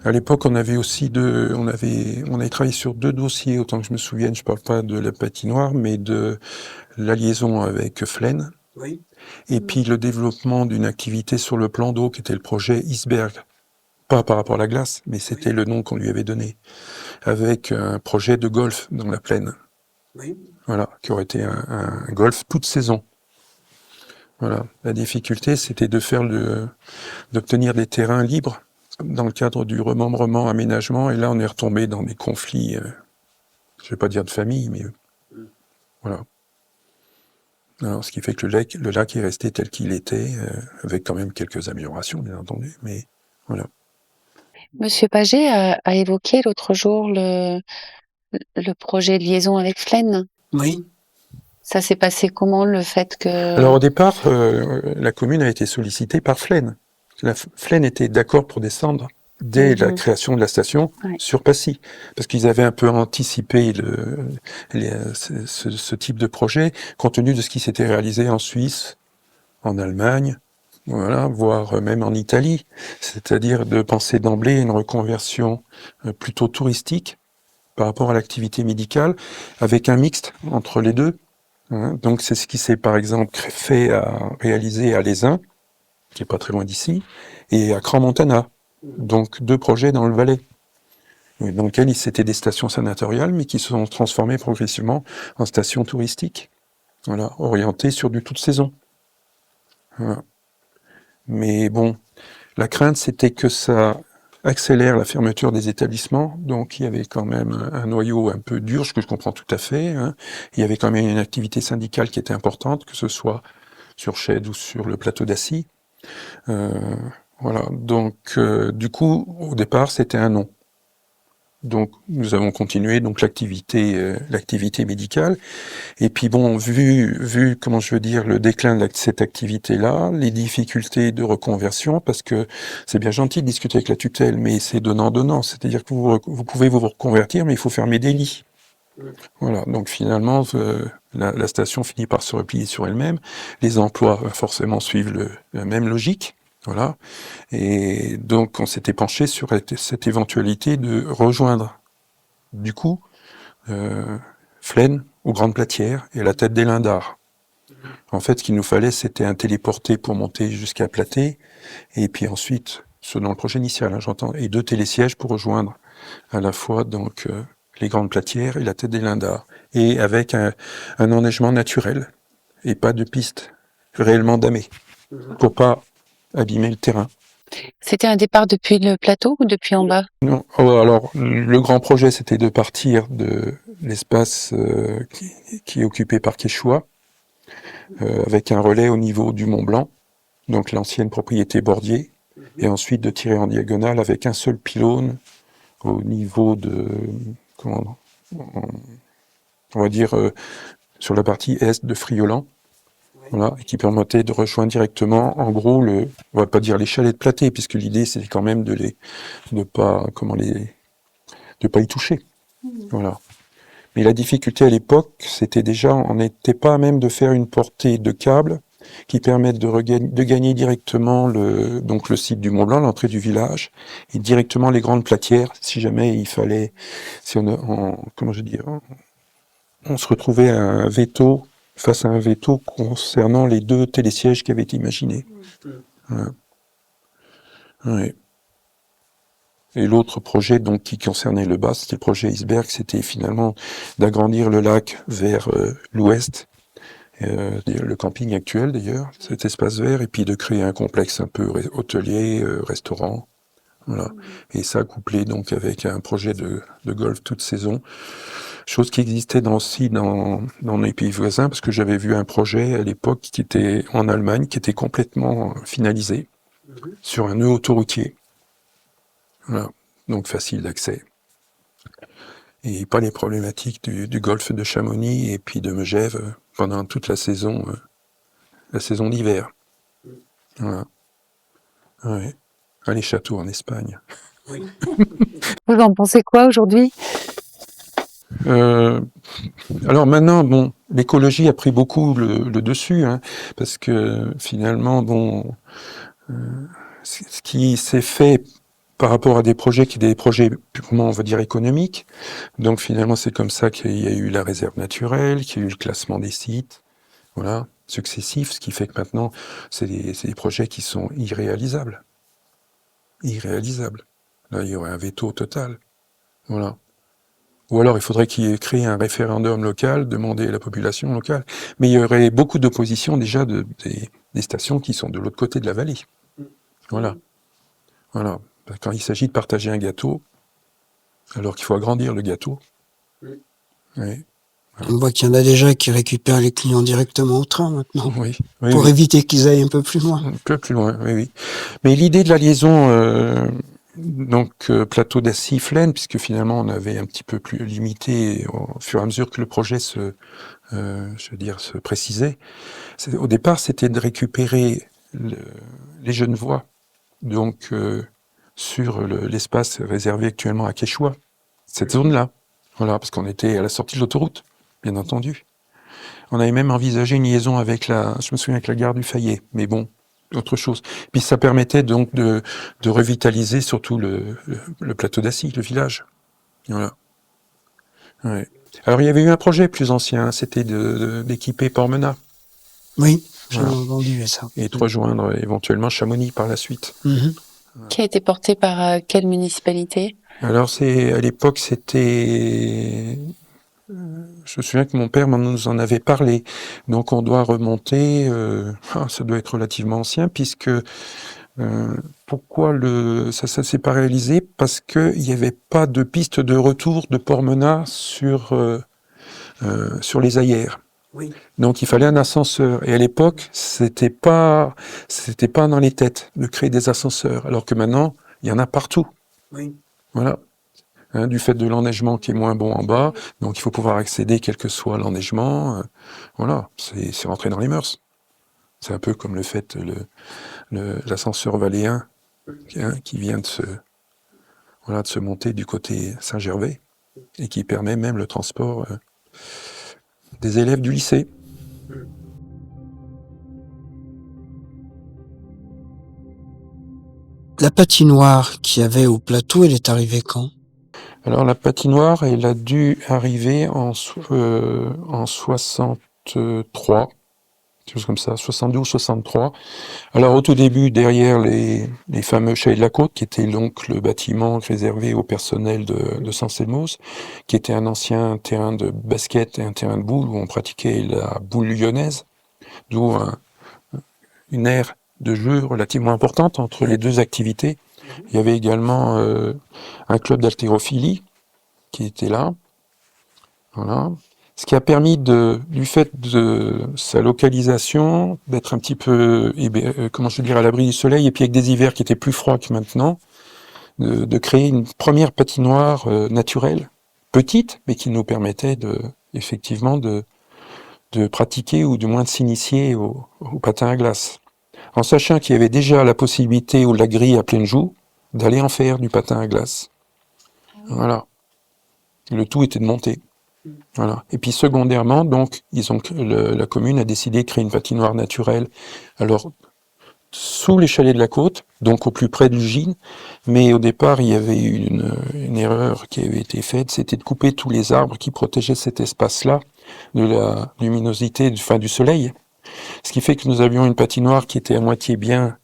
À l'époque, on avait aussi on avait travaillé sur 2 dossiers, autant que je me souvienne, je parle pas de la patinoire, mais de la liaison avec Flaine, Oui. et puis le développement d'une activité sur le plan d'eau qui était le projet Iceberg. Pas par rapport à la glace, mais c'était Oui. le nom qu'on lui avait donné, avec un projet de golf dans la plaine. Oui. Voilà, qui aurait été un golf toute saison. Voilà. La difficulté, c'était d'obtenir des terrains libres dans le cadre du remembrement aménagement, et là, on est retombé dans des conflits, je vais pas dire de famille, mais Mm. voilà. Alors, ce qui fait que le lac est resté tel qu'il était, avec quand même quelques améliorations, bien entendu, mais voilà. Monsieur Paget a évoqué l'autre jour le projet de liaison avec Flaine. Oui. Ça s'est passé comment, le fait Alors que... au départ, la commune a été sollicitée par Flaine. Flaine était d'accord pour descendre dès la Mhm. création de la station Ouais. sur Passy, parce qu'ils avaient un peu anticipé ce type de projet, compte tenu de ce qui s'était réalisé en Suisse, en Allemagne, voilà, voire même en Italie, c'est-à-dire de penser d'emblée à une reconversion plutôt touristique par rapport à l'activité médicale, avec un mixte entre les deux. Hein. Donc c'est ce qui s'est par exemple réalisé à Lézin, qui est pas très loin d'ici, et à Crans-Montana. Mm. Donc 2 projets dans le Valais, dans lesquels c'était des stations sanatoriales, mais qui se sont transformées progressivement en stations touristiques, voilà, orientées sur du toute saison. Voilà. Mais bon, la crainte, c'était que ça accélère la fermeture des établissements, donc il y avait quand même un noyau un peu dur, ce que je comprends tout à fait. Hein. Il y avait quand même une activité syndicale qui était importante, que ce soit sur Chède ou sur le plateau d'Assy. Euh, voilà, donc du coup, au départ, c'était un non. Donc nous avons continué donc l'activité médicale. Et puis bon, vu comment je veux dire le déclin de cette activité-là, les difficultés de reconversion, parce que c'est bien gentil de discuter avec la tutelle, mais c'est donnant-donnant. C'est-à-dire que vous pouvez vous reconvertir, mais il faut fermer des lits. Mm. Voilà, donc finalement, la station finit par se replier sur elle-même. Les emplois forcément suivent la même logique. Voilà. Et donc on s'était penché sur cette éventualité de rejoindre, du coup, euh, Flaine aux Grandes Platières et à la tête des Lindars. Mm. En fait, ce qu'il nous fallait, c'était un téléporté pour monter jusqu'à Platé, et puis ensuite, ce dans le projet initial, hein, j'entends, et 2 télésièges pour rejoindre à la fois donc les Grandes Platières et la tête des Lindars, et avec un enneigement naturel et pas de piste réellement damée Mm. pour pas abîmer le terrain. C'était un départ depuis le plateau ou depuis en bas? Non. Oh, alors, le grand projet, c'était de partir de l'espace qui est occupé par Quechua, avec un relais au niveau du Mont Blanc, donc l'ancienne propriété Bordier, et Mhm. ensuite de tirer en diagonale avec un seul pylône au niveau comment, on va dire, sur la partie est de Friolan, Oui. voilà, et qui permettait de rejoindre directement, en gros, on va pas dire les chalets de Platé, puisque l'idée, c'était quand même de pas y toucher, voilà. Mais la difficulté à l'époque, c'était déjà, on n'était pas à même de faire une portée de câble qui permette de gagner directement donc le site du Mont Blanc, l'entrée du village, et directement les grandes platières, si jamais il fallait, si comment je dis, on se retrouvait face à un veto concernant les 2 télésièges qui avaient été imaginés. Mm. Voilà. Ouais. Et l'autre projet donc qui concernait le bas, c'était le projet Iceberg, c'était finalement d'agrandir le lac vers l'ouest, le camping actuel d'ailleurs, cet espace vert, et puis de créer un complexe un peu hôtelier, restaurant, voilà. Et ça couplé donc avec un projet de golf toute saison, chose qui existait aussi dans les pays voisins, parce que j'avais vu un projet à l'époque qui était en Allemagne, qui était complètement finalisé Mhm. sur un nœud autoroutier, voilà. Donc facile d'accès. Et pas les problématiques du golfe de Chamonix et puis de Megève pendant toute la saison d'hiver. Mm. Voilà. Ouais. Ah, les châteaux en Espagne. Oui. Vous en pensez quoi aujourd'hui? Euh, alors maintenant, bon, l'écologie a pris beaucoup le dessus, hein, parce que finalement, bon, ce qui s'est fait par rapport à des projets qui des projets purement, on va dire, économiques. Donc finalement, c'est comme ça qu'il y a eu la réserve naturelle, qu'il y a eu le classement des sites, voilà, successifs, ce qui fait que maintenant, c'est des projets qui sont irréalisables. Irréalisables. Là, il y aurait un veto total. Voilà. Ou alors, il faudrait qu'il y ait créé un référendum local, demander à la population locale. Mais il y aurait beaucoup d'opposition déjà des stations qui sont de l'autre côté de la vallée. Voilà. Voilà. Quand il s'agit de partager un gâteau, alors qu'il faut agrandir le gâteau. Oui. Oui. On voit qu'il y en a déjà qui récupèrent les clients directement au train maintenant, Oui. Oui, pour oui. éviter qu'ils aillent un peu plus loin. Un peu plus loin, oui, oui. Mais l'idée de la liaison, plateau d'Assy-Flaine, puisque finalement on avait un petit peu plus limité au fur et à mesure que le projet se précisait. Au départ, c'était de récupérer les Genevois, donc sur l'espace réservé actuellement à Quechua, cette zone-là. Voilà, parce qu'on était à la sortie de l'autoroute, bien entendu. On avait même envisagé une liaison avec je me souviens, avec la gare du Fayet, mais bon, autre chose. Puis ça permettait donc de revitaliser surtout le plateau d'Assy, le village. Voilà. Ouais. Alors il y avait eu un projet plus ancien, c'était d'équiper Pormena Oui, j'ai Voilà. entendu ça. et de rejoindre éventuellement Chamonix par la suite. Mhm. Qui a été porté par quelle municipalité? Alors à l'époque c'était, je me souviens que mon père nous en avait parlé, donc on doit remonter, ça doit être relativement ancien puisque pourquoi ça s'est pas réalisé? Parce qu'il n'y avait pas de piste de retour de Pormena sur les ailleurs. Oui. Donc il fallait un ascenseur. Et à l'époque, c'était pas dans les têtes de créer des ascenseurs, alors que maintenant, il y en a partout. Oui. Voilà. Hein, du fait de l'enneigement qui est moins bon en bas, donc il faut pouvoir accéder quel que soit l'enneigement. Voilà, c'est rentré dans les mœurs. C'est un peu comme le fait l'ascenseur valéen qui vient de se monter du côté Saint-Gervais et qui permet même le transport des élèves du lycée. La patinoire qu'il y avait au plateau, elle est arrivée quand? Alors la patinoire, elle a dû arriver en 63, quelque chose comme ça, 72-63. Alors au tout début, derrière les fameux Chalets de la Côte, qui était donc le bâtiment réservé au personnel de Saint-Selmos, qui était un ancien terrain de basket et un terrain de boule où on pratiquait la boule lyonnaise, d'où une aire de jeu relativement importante entre les deux activités. Il y avait également un club d'haltérophilie qui était là. Voilà. Ce qui a permis du fait de sa localisation, d'être un petit peu, à l'abri du soleil, et puis avec des hivers qui étaient plus froids que maintenant, de créer une première patinoire naturelle, petite, mais qui nous permettait effectivement de pratiquer ou du moins de s'initier au patin à glace. En sachant qu'il y avait déjà la possibilité, ou la grille à pleine joue, d'aller en faire du patin à glace. Voilà. Le tout était de monter. Voilà. Et puis secondairement, donc, la commune a décidé de créer une patinoire naturelle. Alors, sous les Chalets de la Côte, donc au plus près du Gine, mais au départ, il y avait eu une erreur qui avait été faite, c'était de couper tous les arbres qui protégeaient cet espace-là de la luminosité du soleil. Ce qui fait que nous avions une patinoire qui était à moitié bien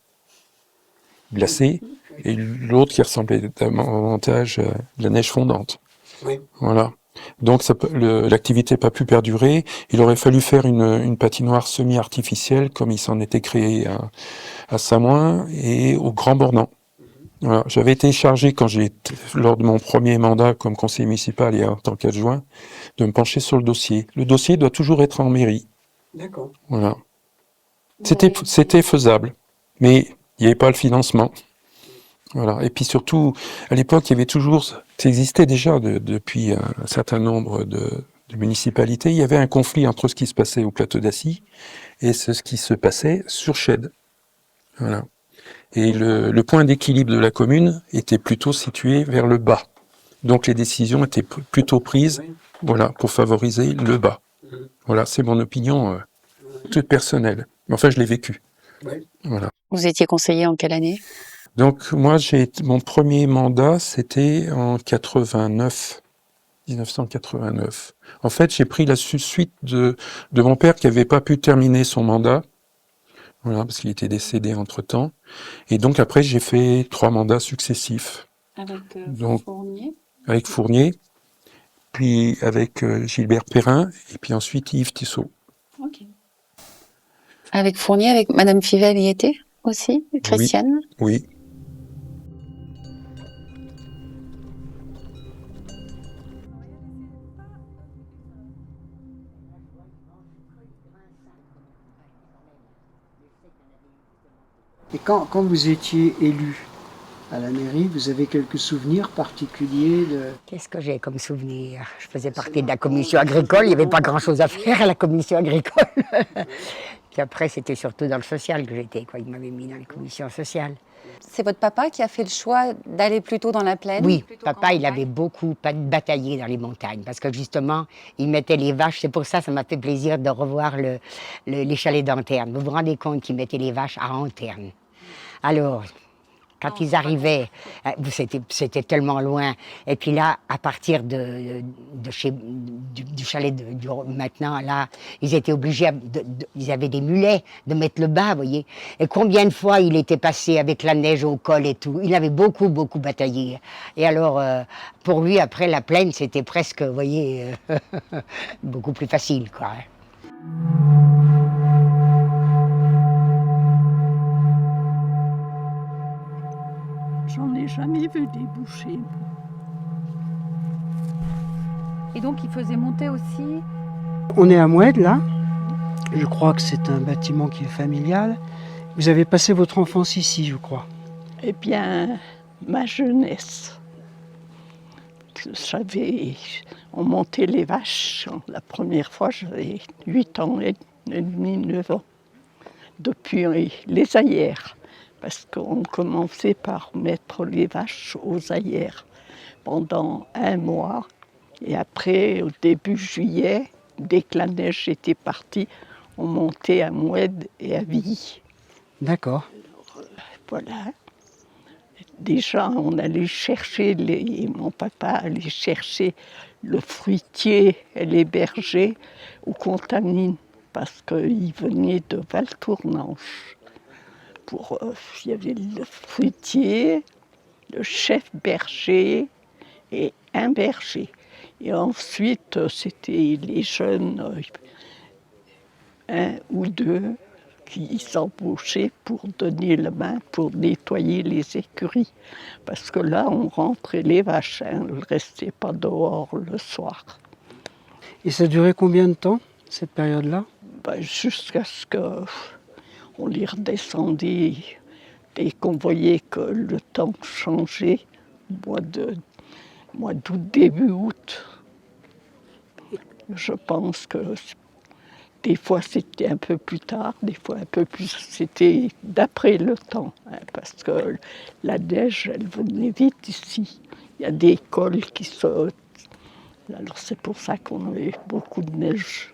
glacée, et l'autre qui ressemblait davantage à de la neige fondante. Oui. Voilà. Donc l'activité n'a pas pu perdurer. Il aurait fallu faire une patinoire semi-artificielle, comme il s'en était créé à Samoin et au Grand Bornand. Voilà. J'avais été chargé, lors de mon premier mandat comme conseiller municipal et en tant qu'adjoint, de me pencher sur le dossier. Le dossier doit toujours être en mairie. D'accord. Voilà. C'était faisable, mais il n'y avait pas le financement. Voilà. Et puis surtout, à l'époque, il y avait toujours, ça existait déjà depuis un certain nombre de municipalités, il y avait un conflit entre ce qui se passait au plateau d'Assy et ce qui se passait sur Chède. Voilà. Et le point d'équilibre de la commune était plutôt situé vers le bas. Donc les décisions étaient plutôt prises, voilà, pour favoriser le bas. Voilà, c'est mon opinion toute personnelle. Mais enfin, je l'ai vécu. Oui. Voilà. Vous étiez conseiller en quelle année? Donc moi, mon premier mandat, c'était en 1989. En fait, j'ai pris la suite de mon père qui n'avait pas pu terminer son mandat, voilà, parce qu'il était décédé entre-temps. Et donc après, j'ai fait 3 mandats successifs. Donc, Fournier. avec Fournier, puis avec Gilbert Perrin, et puis ensuite Yves Tissot. Avec Fournier, avec Madame Fivel y était aussi, Christiane. Oui. Et quand vous étiez élu à la mairie, vous avez quelques souvenirs particuliers de... Qu'est-ce que j'ai comme souvenir? Je faisais partie de la commission agricole, il n'y avait pas grand-chose à faire à la commission agricole. Puis après, c'était surtout dans le social que j'étais, quoi. Il m'avait mis dans les commissions sociales. C'est votre papa qui a fait le choix d'aller plutôt dans la plaine? Oui, papa, il avait beaucoup bataillé dans les montagnes parce que justement, il mettait les vaches. C'est pour ça ça m'a fait plaisir de revoir les chalets d'Anterne. Vous vous rendez compte qu'il mettait les vaches à Anterne. Alors, quand ils arrivaient, c'était tellement loin. Et puis là, à partir du chalet maintenant, là, ils étaient obligés, ils avaient des mulets, de mettre le bas, vous voyez. Et combien de fois il était passé avec la neige au col et tout. Il avait beaucoup, beaucoup bataillé. Et alors, pour lui, après la plaine, c'était presque, vous voyez, beaucoup plus facile, quoi. J'en ai jamais vu des bouchers. Et donc, il faisait monter aussi. On est à Moued, là. Je crois que c'est un bâtiment qui est familial. Vous avez passé votre enfance ici, je crois. Eh bien, ma jeunesse. On montait les vaches. La première fois, j'avais 8 ans et demi, 9 ans. Depuis les aïères. Parce qu'on commençait par mettre les vaches aux aïères pendant 1 mois. Et après, au début juillet, dès que la neige était partie, on montait à Moued et à Villy. D'accord. Voilà. Déjà, on allait chercher, mon papa allait chercher le fruitier et les bergers aux Contamines, parce qu'il venait de Valtournenche. Il y avait le fruitier, le chef berger et un berger. Et ensuite, c'était les jeunes, 1 ou 2, qui s'embauchaient pour donner la main, pour nettoyer les écuries. Parce que là, on rentrait les vaches, on ne restait pas dehors le soir. Et ça durait combien de temps, cette période-là? Jusqu'à ce qu'on les redescendait et qu'on voyait que le temps changeait, mois d'août, début août. Je pense que des fois c'était un peu plus tard, des fois un peu plus, c'était d'après le temps, hein, parce que la neige, elle venait vite ici. Il y a des cols qui sautent, alors c'est pour ça qu'on avait beaucoup de neige.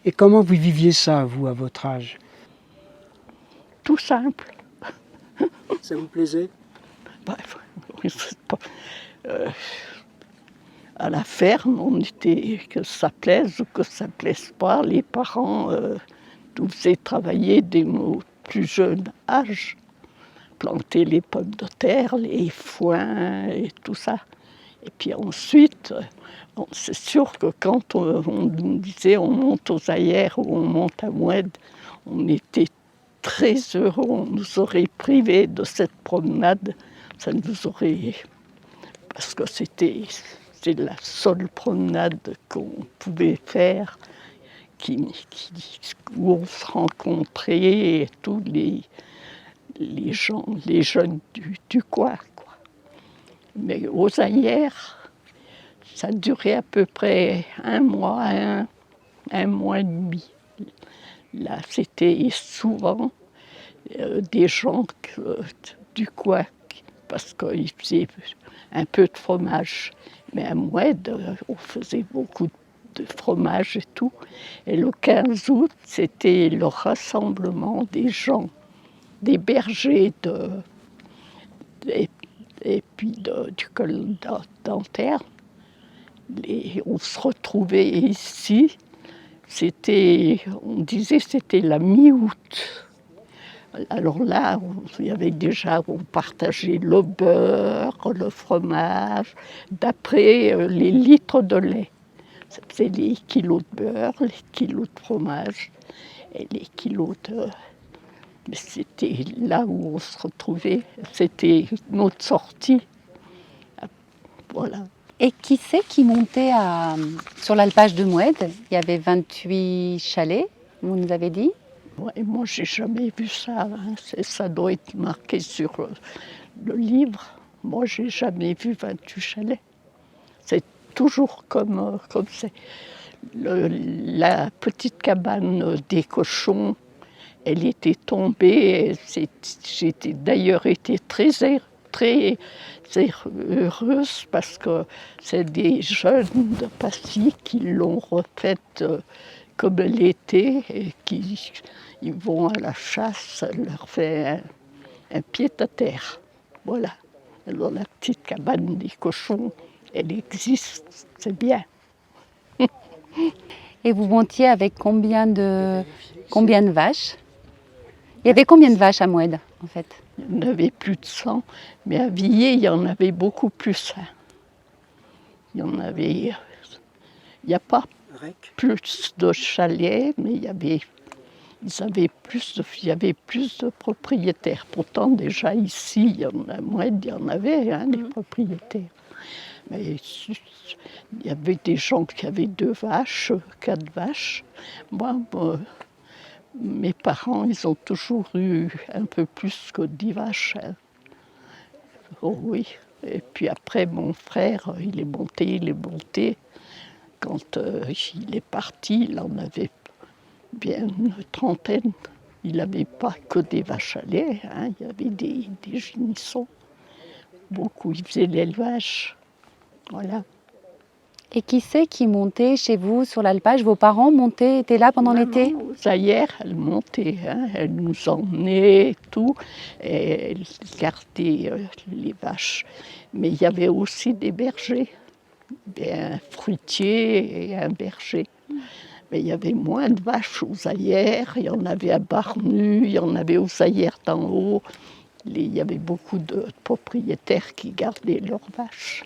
Et comment vous viviez ça, vous, à votre âge? Tout simple. Ça vous plaisait? À la ferme, on était, que ça plaise ou que ça plaise pas, les parents nous faisaient travailler dès nos plus jeunes âges, planter les pommes de terre, les foins et tout ça. Et puis ensuite, c'est sûr que quand on nous disait on monte aux aïères ou on monte à Moued, on était très heureux, on nous aurait privés de cette promenade, ça nous aurait... Parce que c'est la seule promenade qu'on pouvait faire, où on se rencontrait et tous les jeunes du coin, quoi. Mais aux aïères, ça durait à peu près 1 mois, un mois et demi. Là, c'était souvent des gens du coin, parce qu'ils faisaient un peu de fromage. Mais à Moued, on faisait beaucoup de fromage et tout. Et le 15 août, c'était le rassemblement des gens, des bergers et, et puis du col d'Anterne. On se retrouvait ici. On disait c'était la mi-août. Alors là, on partageait le beurre, le fromage, d'après les litres de lait. C'était les kilos de beurre, les kilos de fromage et les kilos de... Mais c'était là où on se retrouvait, c'était notre sortie. Voilà. Et qui c'est qui montait sur l'alpage de Moued? Il y avait 28 chalets, vous nous avez dit. Ouais, moi, j'ai jamais vu ça. Hein. Ça doit être marqué sur le livre. Moi, j'ai jamais vu 28 chalets. C'est toujours comme c'est. La petite cabane des cochons, elle était tombée. J'ai d'ailleurs été très heureuse parce que c'est des jeunes de Passy qui l'ont refaite comme elle était et ils vont à la chasse, ça leur fait un pied-à-terre. Voilà. Alors la petite cabane des cochons, elle existe, c'est bien. Et vous montiez avec combien de vaches? Il y avait combien de vaches à Moued, en fait? Il y en avait plus de 100, mais à Villers, il y en avait beaucoup plus. Hein. Il n'y a pas plus de chalets, mais il y avait plus de propriétaires. Pourtant, déjà ici, il y en avait hein, des propriétaires. Mais il y avait des gens qui avaient 2 vaches, 4 vaches. Moi, mes parents, ils ont toujours eu un peu plus que 10 vaches. Hein. Oh oui. Et puis après, mon frère, il est monté. Quand il est parti, il en avait bien une trentaine. Il n'avait pas que des vaches à lait, hein. Il y avait des génissons. Beaucoup, il faisait l'élevage. Voilà. Et qui c'est qui montait chez vous sur l'alpage? Vos parents étaient là pendant l'été? Zaïre, elle montait, hein, elle nous emmenait et tout, et elle gardait les vaches. Mais il y avait aussi des bergers, un fruitier et un berger. Mais il y avait moins de vaches aux Zaïre, il y en avait à Barnu, il y en avait aux Zaïre d'en haut. Il y avait beaucoup de propriétaires qui gardaient leurs vaches.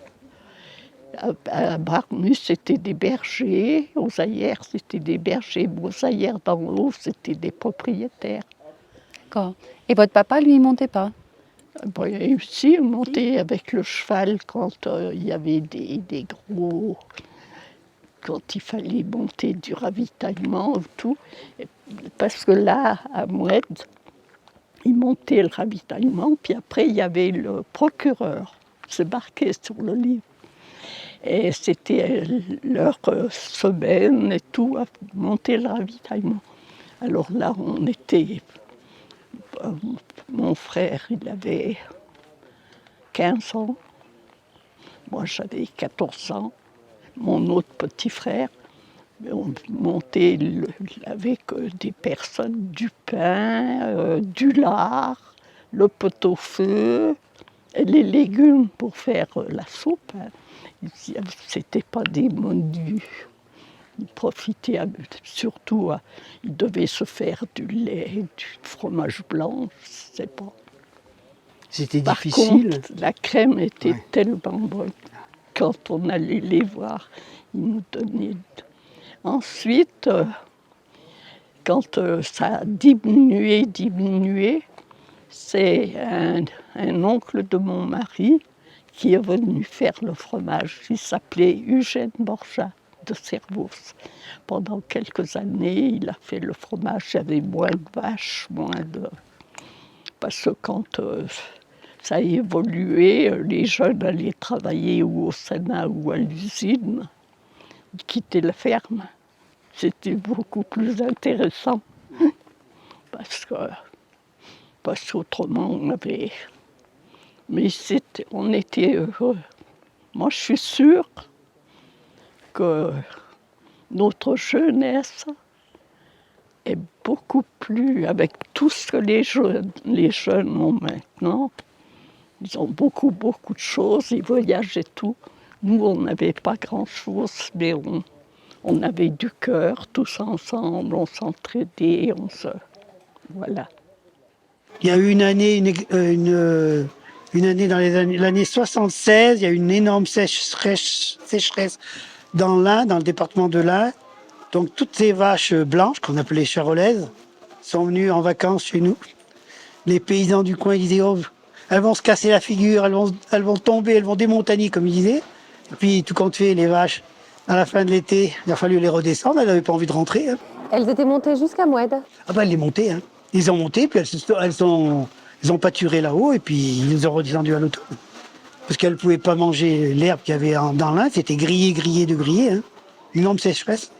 À Barnu, c'était des bergers, aux Zaïre, c'était des bergers, aux Zaïre d'en haut, c'était des propriétaires. D'accord. Et votre papa, lui, il montait pas? Bon, aussi, il montait avec le cheval quand il y avait des gros... Quand il fallait monter du ravitaillement ou tout. Parce que là, à Moued, il montait le ravitaillement, puis après, il y avait le procureur. C'est marqué sur le livre. Et c'était leur semaine et tout, à monter le ravitaillement. Alors là, on était... Mon frère, il avait 15 ans. Moi, j'avais 14 ans. Mon autre petit frère. On montait avec des personnes du pain, du lard, le pot-au-feu, et les légumes pour faire la soupe. Hein. C'était pas des menus. Ils profitaient surtout, ils devaient se faire du lait, du fromage blanc, je sais pas. C'était Par difficile. contre, la crème était tellement bonne. Quand on allait les voir, ils nous donnaient. Ensuite, quand ça a diminué, c'est un oncle de mon mari qui est venu faire le fromage. Il s'appelait Eugène Borja de Servoux. Pendant quelques années, il a fait le fromage. Il y avait moins de vaches, Parce que quand ça a évolué, les jeunes allaient travailler ou au Sénat ou à l'usine, ils quittaient la ferme. C'était beaucoup plus intéressant. Parce qu'autrement, on avait... Mais on était heureux. Moi, je suis sûre que notre jeunesse est beaucoup plus, avec tout ce que les jeunes ont maintenant, Ils ont beaucoup de choses, ils voyagent et tout. Nous, on n'avait pas grand-chose, mais on avait du cœur, tous ensemble, on s'entraidait, Voilà. Il y a eu une année, une année dans l'année 76, il y a eu une énorme sécheresse dans l'Ain, dans le département de l'Ain. Donc toutes ces vaches blanches, qu'on appelait charolaises, sont venues en vacances chez nous. Les paysans du coin disaient, oh, elles vont se casser la figure, elles vont tomber, elles vont démontagner, comme ils disaient. Et puis tout compte fait, les vaches, à la fin de l'été, il a fallu les redescendre, elles n'avaient pas envie de rentrer. Hein. Elles étaient montées jusqu'à Moued. Ah ben, elles les montaient, hein. Ils ont monté, puis elles ont pâturé là-haut, et puis ils les ont redescendus à l'automne. Parce qu'elles ne pouvaient pas manger l'herbe qu'il y avait dans l'Ain, c'était grillé. Hein. Une énorme sécheresse.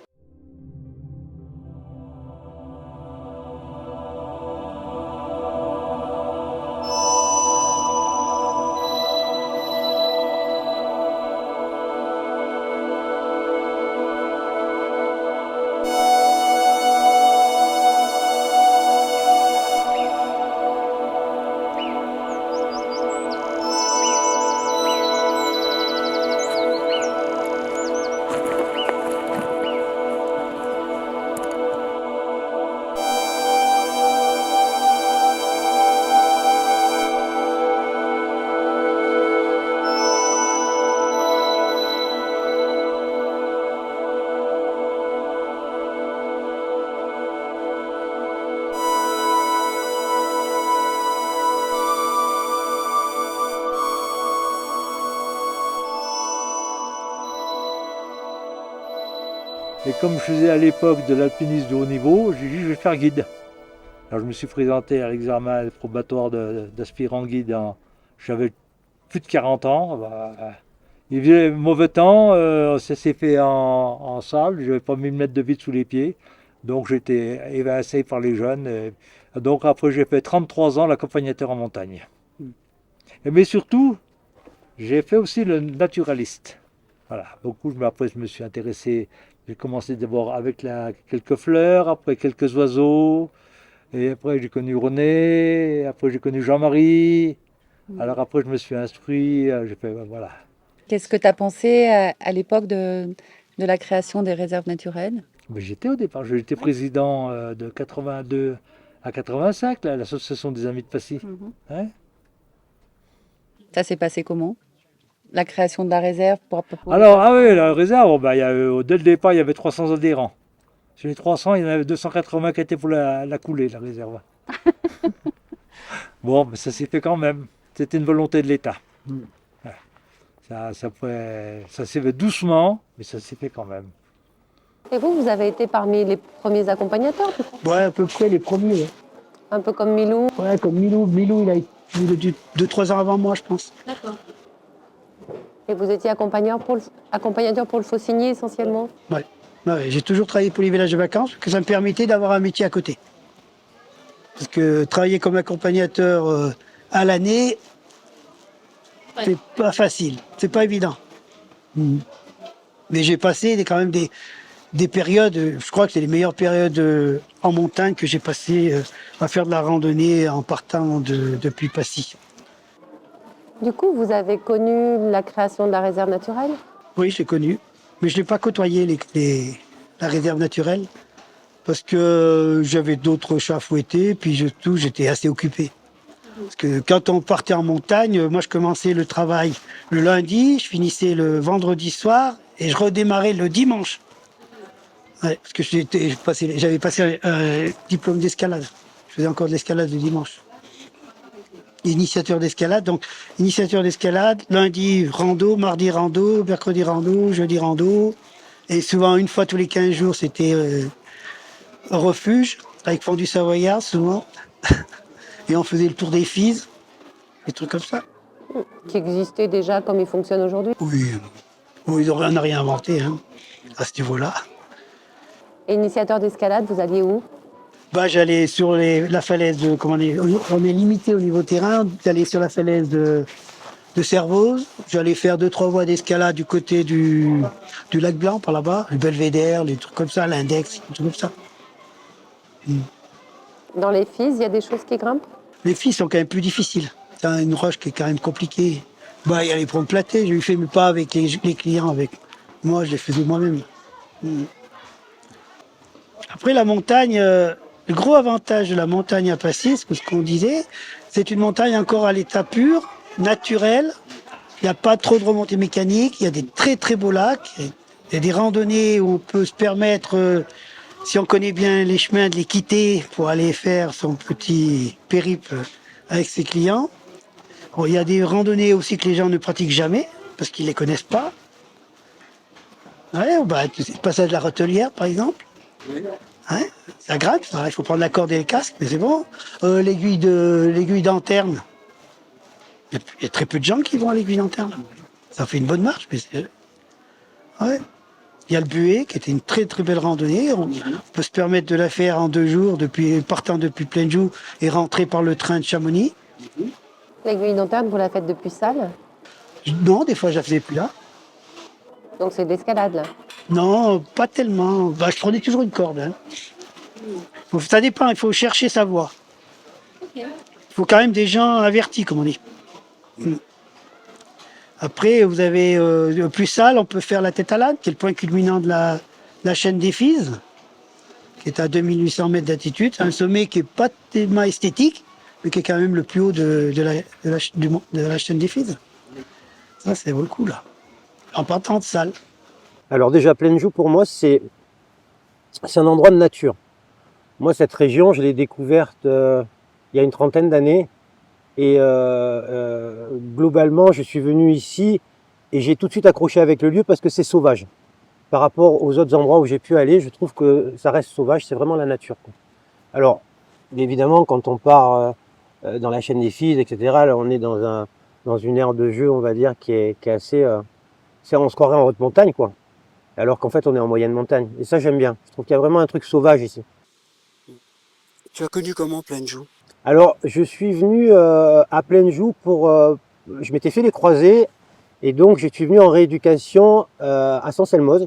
Et comme je faisais à l'époque de l'alpinisme de haut niveau, j'ai dit je vais faire guide. Alors je me suis présenté à l'examen probatoire d'aspirant guide. J'avais plus de 40 ans. Il faisait mauvais temps, ça s'est fait en sable, je n'avais pas 1000 mètres de vide sous les pieds. Donc j'ai été évincé par les jeunes. Donc après j'ai fait 33 ans l'accompagnateur en montagne. Mais surtout, j'ai fait aussi le naturaliste. Voilà, beaucoup, après je me suis intéressé. J'ai commencé d'abord avec quelques fleurs, après quelques oiseaux, et après j'ai connu René, et après j'ai connu Jean-Marie. Alors après je me suis instruit, j'ai fait voilà. Qu'est-ce que tu as pensé à l'époque de la création des réserves naturelles? Mais j'étais au départ, j'étais président de 82 à 85, l'association des Amis de Passy. Hein? Ça s'est passé comment? La création de la réserve pour... Alors, ah oui, la réserve, dès le départ, il y avait 300 adhérents. Sur les 300, il y en avait 280 qui étaient pour la couler, la réserve. Bon, mais ça s'est fait quand même. C'était une volonté de l'État. Ça s'est fait doucement, mais ça s'est fait quand même. Et vous avez été parmi les premiers accompagnateurs, du coup? Ouais, à peu près les premiers. Ouais. Un peu comme Milou? Ouais, comme Milou. Milou, il a été 2-3 ans avant moi, je pense. D'accord. Et vous étiez accompagnateur pour le Faucigny essentiellement? Ouais. Ouais, j'ai toujours travaillé pour les villages de vacances, parce que ça me permettait d'avoir un métier à côté. Parce que travailler comme accompagnateur à l'année, c'est pas facile, c'est pas évident. Mais j'ai passé quand même des périodes, je crois que c'est les meilleures périodes en montagne que j'ai passées à faire de la randonnée en partant depuis Passy. Du coup, vous avez connu la création de la réserve naturelle? Oui, je l'ai connu, mais je n'ai pas côtoyé la réserve naturelle parce que j'avais d'autres chats à fouetter, puis j'étais assez occupé. Parce que quand on partait en montagne, moi je commençais le travail le lundi, je finissais le vendredi soir et je redémarrais le dimanche. Ouais, parce que j'avais passé un diplôme d'escalade. Je faisais encore de l'escalade le dimanche. Initiateur d'escalade, donc initiateur d'escalade, lundi rando, mardi rando, mercredi rando, jeudi rando. Et souvent, une fois tous les 15 jours, c'était un refuge, avec fondue savoyard, souvent. Et on faisait le tour des Fises, des trucs comme ça. Qui existait déjà comme il fonctionne aujourd'hui? Oui, on n'a rien inventé hein, à ce niveau-là. Et initiateur d'escalade, vous alliez où? J'allais sur la falaise de... on est limité au niveau terrain. J'allais sur la falaise de Servoz. J'allais faire 2-3 voies d'escalade du côté du lac Blanc, par là-bas. Le Belvédère, les trucs comme ça, l'Index, des trucs comme ça. Dans les Fises, il y a des choses qui grimpent? Les filles sont quand même plus difficiles. C'est une roche qui est quand même compliquée. Bah, il y a les prongs platés, je lui fais mais pas avec les clients, avec moi, je les faisais moi-même. Après la montagne, le gros avantage de la montagne à Passy, c'est ce qu'on disait, c'est une montagne encore à l'état pur, naturel. Il n'y a pas trop de remontées mécaniques, il y a des très très beaux lacs, il y a des randonnées où on peut se permettre, si on connaît bien les chemins, de les quitter pour aller faire son petit périple avec ses clients. Bon, il y a des randonnées aussi que les gens ne pratiquent jamais, parce qu'ils ne les connaissent pas. Ouais, bah, le passage de la Rotelière, par exemple. Ouais, ça grimpe, il faut prendre la corde et le casque, mais c'est bon. L'aiguille d'Anterne. Il y a très peu de gens qui vont à l'aiguille d'Anterne. Ça fait une bonne marche, mais c'est... Ouais. Il y a le Buet, qui était une très très belle randonnée. On peut se permettre de la faire en 2 jours, partant depuis Plainjou et rentrer par le train de Chamonix. L'aiguille d'Anterne, vous la faites depuis Salles? Non, des fois je la faisais plus là. Donc c'est de l'escalade là? Non, pas tellement. Bah, je prenais toujours une corde. Hein. Ça dépend, il faut chercher sa voie. Il faut quand même des gens avertis, comme on dit. Après, vous avez plus Salles, on peut faire la Tête à l'Âne, qui est le point culminant de la chaîne des Fises, qui est à 2800 mètres d'altitude. C'est un sommet qui n'est pas tellement esthétique, mais qui est quand même le plus haut de la chaîne des Fises. Ça, c'est vaut le coup, là. En partant de Salles. Alors déjà, Plainjou, pour moi, c'est un endroit de nature. Moi, cette région, je l'ai découverte il y a une trentaine d'années. Et globalement, je suis venu ici et j'ai tout de suite accroché avec le lieu parce que c'est sauvage. Par rapport aux autres endroits où j'ai pu aller, je trouve que ça reste sauvage, c'est vraiment la nature, quoi. Alors, évidemment, quand on part dans la chaîne des Fises, etc., là, on est dans une aire de jeu, on va dire, qui est assez... on se croirait en haute montagne, quoi. Alors qu'en fait, on est en moyenne montagne. Et ça, j'aime bien. Je trouve qu'il y a vraiment un truc sauvage ici. Tu as connu comment Plainjou? Alors, je suis venu à Plainjou pour... je m'étais fait les croisés et donc je suis venu en rééducation à Saint-Selmoz.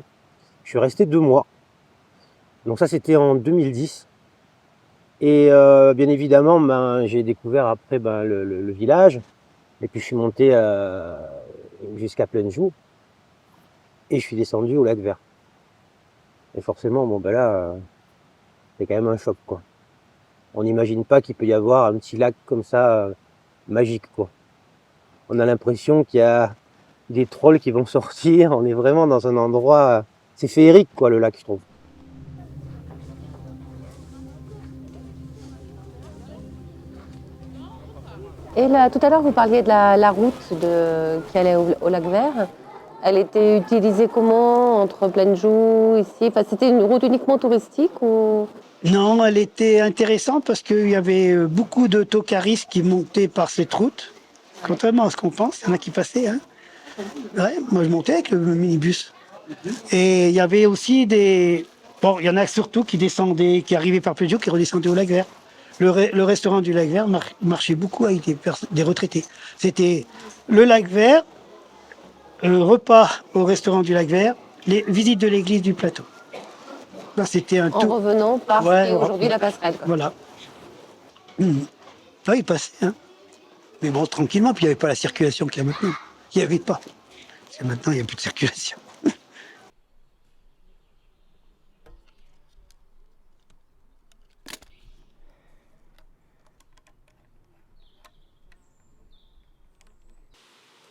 Je suis resté 2 mois. Donc ça, c'était en 2010. Et bien évidemment, j'ai découvert après le village. Et puis je suis monté jusqu'à Plainjou. Et je suis descendu au lac Vert. Et forcément, là, c'est quand même un choc, quoi. On n'imagine pas qu'il peut y avoir un petit lac comme ça, magique, quoi. On a l'impression qu'il y a des trolls qui vont sortir. On est vraiment dans un endroit... c'est féerique, quoi, le lac, je trouve. Et là, tout à l'heure, vous parliez de la route qui allait au lac Vert. Elle était utilisée comment entre Plainjou, ici? Enfin, c'était une route uniquement touristique ou... Non, elle était intéressante parce qu'il y avait beaucoup d'autocaristes qui montaient par cette route. Contrairement à ce qu'on pense, il y en a qui passaient. Hein. Ouais, moi, je montais avec le minibus. Et il y avait aussi des... Bon, il y en a surtout qui descendaient, qui arrivaient par Plainjou, qui redescendaient au lac Vert. Le restaurant du lac Vert marchait beaucoup avec des retraités. C'était le lac Vert, repas au restaurant du lac Vert, les visites de l'église du plateau. Là, c'était un En tout. revenant par ce qui est aujourd'hui la passerelle, quoi. Voilà. Là, il passait. Hein. Mais bon, tranquillement, puis il n'y avait pas la circulation qu'il y a maintenant. Il n'y avait pas. Parce que maintenant, il n'y a plus de circulation.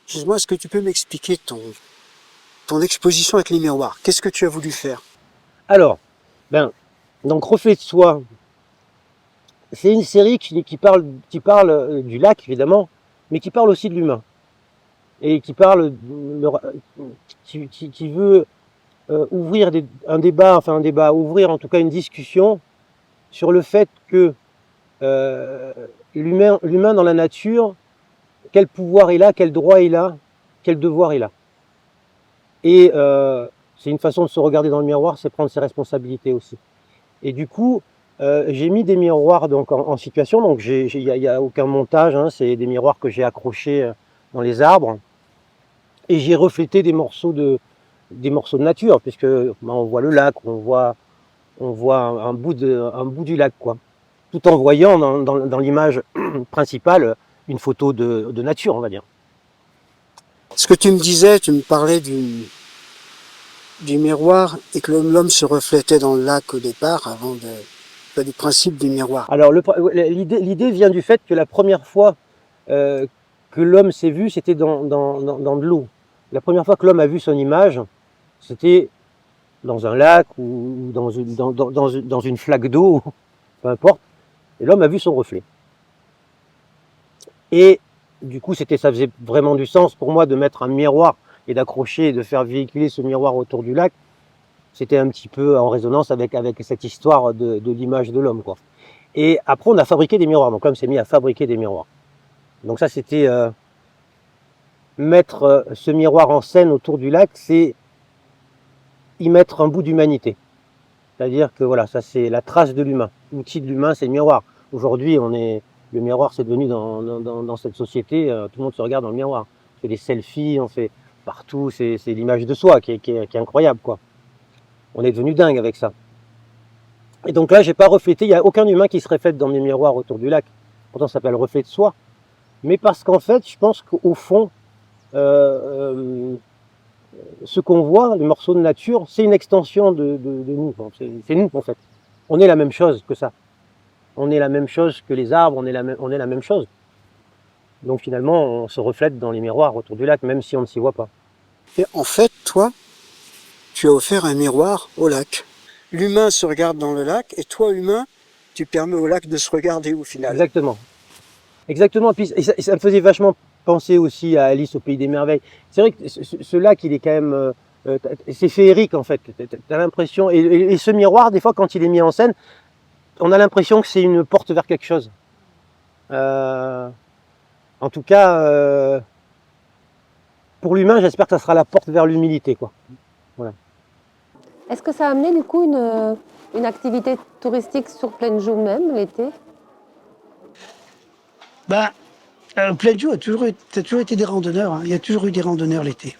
Excuse-moi, est-ce que tu peux m'expliquer ton exposition avec les miroirs? Qu'est-ce que tu as voulu faire? Alors, donc Reflet de soi, c'est une série qui parle du lac, évidemment, mais qui parle aussi de l'humain. Et qui parle, qui veut ouvrir ouvrir en tout cas une discussion sur le fait que l'humain dans la nature, quel pouvoir il a, quel droit il a, quel devoir il a. Et c'est une façon de se regarder dans le miroir, c'est prendre ses responsabilités aussi. Et du coup, j'ai mis des miroirs donc en situation, donc il n'y a aucun montage, hein, c'est des miroirs que j'ai accrochés dans les arbres. Et j'ai reflété des morceaux de nature, puisque on voit le lac, on voit un bout du lac, quoi. Tout en voyant dans l'image principale une photo de nature, on va dire. Ce que tu me disais, tu me parlais du miroir et que l'homme se reflétait dans le lac au départ, du principe du miroir. Alors l'idée vient du fait que la première fois que l'homme s'est vu, c'était dans de l'eau. La première fois que l'homme a vu son image, c'était dans un lac ou dans une flaque d'eau, peu importe, et l'homme a vu son reflet. Et du coup, ça faisait vraiment du sens pour moi de mettre un miroir et d'accrocher et de faire véhiculer ce miroir autour du lac. C'était un petit peu en résonance avec cette histoire de l'image de l'homme, quoi. Et après, on a fabriqué des miroirs. Donc l'homme s'est mis à fabriquer des miroirs. Donc ça, c'était mettre ce miroir en scène autour du lac, c'est y mettre un bout d'humanité. C'est-à-dire que voilà, ça c'est la trace de l'humain. L'outil de l'humain, c'est le miroir. Aujourd'hui, le miroir, c'est devenu dans cette société, tout le monde se regarde dans le miroir. On fait des selfies, on fait partout, c'est l'image de soi qui est incroyable, quoi. On est devenu dingue avec ça. Et donc là, j'ai pas reflété, il n'y a aucun humain qui se reflète dans mes miroirs autour du lac. Pourtant, ça s'appelle reflet de soi. Mais parce qu'en fait, je pense qu'au fond, ce qu'on voit, les morceaux de nature, c'est une extension de nous. C'est nous, en fait. On est la même chose que ça. On est la même chose que les arbres, on est la même chose. Donc finalement, on se reflète dans les miroirs autour du lac, même si on ne s'y voit pas. Et en fait, toi, tu as offert un miroir au lac. L'humain se regarde dans le lac, et toi, humain, tu permets au lac de se regarder au final. Exactement. Exactement. Puis ça me faisait vachement penser aussi à Alice au Pays des Merveilles. C'est vrai que ce lac, il est quand même... c'est féerique, en fait. T'as l'impression... Et ce miroir, des fois, quand il est mis en scène, on a l'impression que c'est une porte vers quelque chose. En tout cas, pour l'humain, j'espère que ça sera la porte vers l'humilité, quoi. Voilà. Est-ce que ça a amené du coup une activité touristique sur Plaine-Joux même l'été? Plaine-Joux, ça a toujours été des randonneurs. Hein. Il y a toujours eu des randonneurs l'été.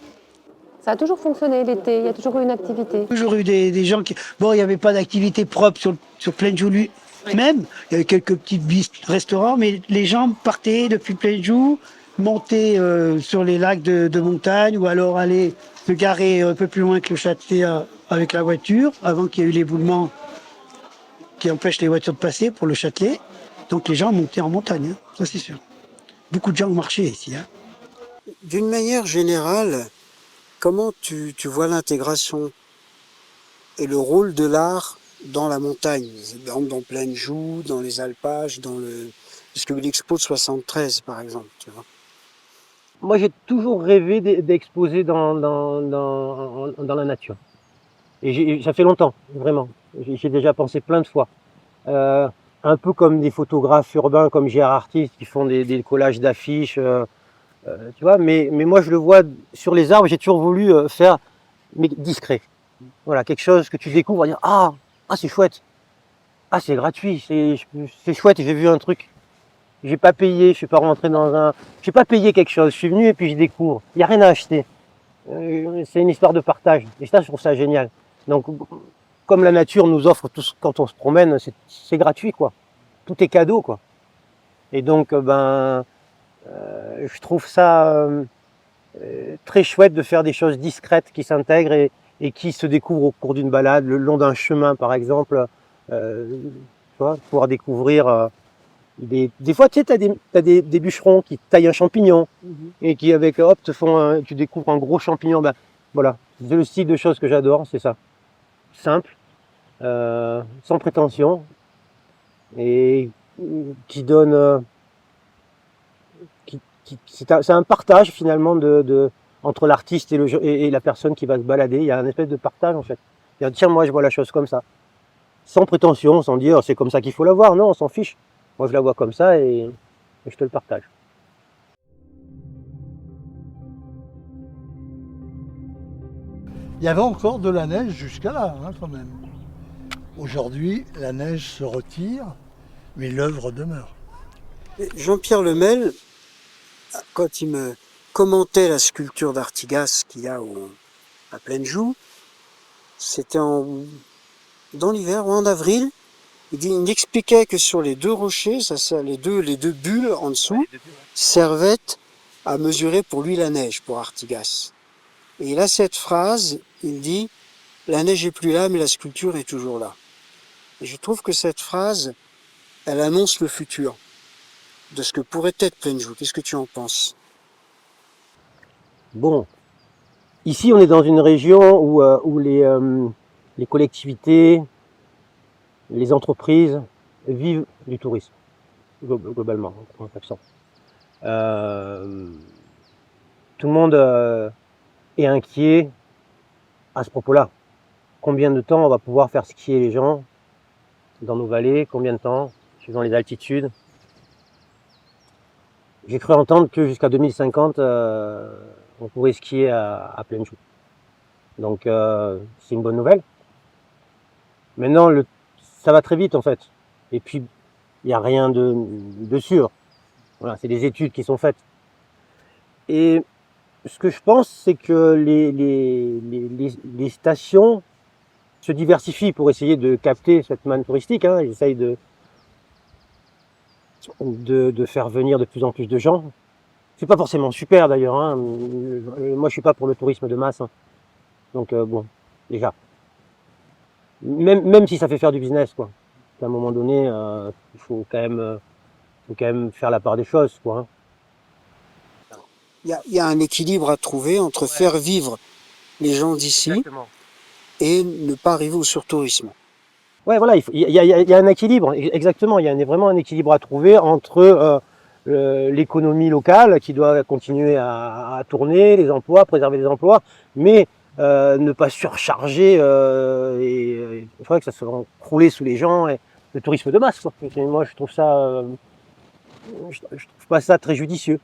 Ça a toujours fonctionné l'été, il y a toujours eu une activité. Toujours eu des gens qui... Bon, il n'y avait pas d'activité propre sur Plaine-Joux lui-même. Il y avait quelques petits restaurants, mais les gens partaient depuis Plaine-Joux, montaient sur les lacs de montagne, ou alors aller se garer un peu plus loin que le Châtelet avec la voiture, avant qu'il y ait eu l'éboulement qui empêche les voitures de passer pour le Châtelet. Donc les gens montaient en montagne, hein, ça c'est sûr. Beaucoup de gens ont marché ici. Hein. D'une manière générale, comment tu vois l'intégration et le rôle de l'art dans la montagne, dans Plaine-Joux, dans les alpages, parce que l'expo de 73 par exemple, tu vois. Moi, j'ai toujours rêvé d'exposer dans la nature. Et ça fait longtemps, vraiment. J'ai déjà pensé plein de fois. Un peu comme des photographes urbains comme Gérard Artiste qui font des collages d'affiches, tu vois. Mais moi, je le vois sur les arbres, j'ai toujours voulu faire, mais discret. Voilà, quelque chose que tu découvres, dire ah c'est chouette, ah c'est gratuit, c'est chouette, j'ai vu un truc. J'ai pas payé, je suis pas rentré j'ai pas payé quelque chose, je suis venu et puis je découvre. Il n'y a rien à acheter. C'est une histoire de partage. Et ça, je trouve ça génial. Donc, comme la nature nous offre tout quand on se promène, c'est gratuit, quoi. Tout est cadeau, quoi. Et donc, je trouve ça très chouette de faire des choses discrètes qui s'intègrent et qui se découvrent au cours d'une balade, le long d'un chemin, par exemple. Tu vois, pouvoir découvrir... Des fois, tu sais, t'as des bûcherons qui taillent un champignon et qui, avec hop, tu découvres un gros champignon. Ben, voilà, c'est le style de choses que j'adore, c'est ça. Simple, sans prétention et qui donne. C'est un partage finalement entre l'artiste et la personne qui va se balader. Il y a un espèce de partage en fait. Tiens, moi, je vois la chose comme ça. Sans prétention, sans dire c'est comme ça qu'il faut la voir. Non, on s'en fiche. Moi, je la vois comme ça et je te le partage. Il y avait encore de la neige jusqu'à là, hein, quand même. Aujourd'hui, la neige se retire, mais l'œuvre demeure. Jean-Pierre Lemel, quand il me commentait la sculpture d'Artigas qu'il y a à Plaine-Joux, c'était dans l'hiver ou en avril, Il expliquait que sur les deux rochers, les deux bulles en dessous, servaient à mesurer pour lui la neige, pour Artigas. Et il a cette phrase, il dit « La neige est plus là, mais la sculpture est toujours là ». Et je trouve que cette phrase, elle annonce le futur de ce que pourrait être Plaine-Joux. Qu'est-ce que tu en penses? Bon, ici on est dans une région où les collectivités, les entreprises vivent du tourisme, globalement, en accent. Tout le monde est inquiet à ce propos-là. Combien de temps on va pouvoir faire skier les gens dans nos vallées? Combien de temps, suivant les altitudes? J'ai cru entendre que jusqu'à 2050, on pourrait skier à Plaine-Joux. Donc c'est une bonne nouvelle. Maintenant, ça va très vite en fait. Et puis, il n'y a rien de sûr. Voilà, c'est des études qui sont faites. Et ce que je pense, c'est que les stations se diversifient pour essayer de capter cette manne touristique. Hein. Ils essayent de faire venir de plus en plus de gens. C'est pas forcément super d'ailleurs. Hein. Moi, je suis pas pour le tourisme de masse. Hein. Donc bon, déjà. Même si ça fait faire du business, quoi. À un moment donné, il faut quand même faire la part des choses, quoi. Hein. Il y a un équilibre à trouver entre faire vivre les gens d'ici et ne pas arriver au surtourisme. Ouais, voilà, il y a un équilibre, exactement. Il y a vraiment un équilibre à trouver entre l'économie locale qui doit continuer à tourner, les emplois, préserver les emplois, mais ne pas surcharger il faudrait que ça soit croulé sous les gens et le tourisme de masse, quoi. Et moi, je trouve ça, je trouve pas ça très judicieux.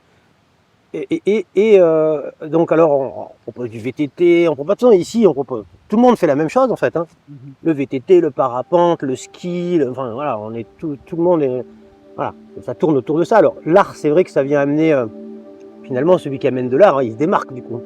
Donc alors on propose du VTT, on propose ici, on propose. Tout le monde fait la même chose en fait. Hein. Le VTT, le parapente, le ski, enfin voilà, on est tout le monde est, voilà, ça tourne autour de ça. Alors l'art, c'est vrai que ça vient amener finalement celui qui amène de l'art, hein, il se démarque du coup.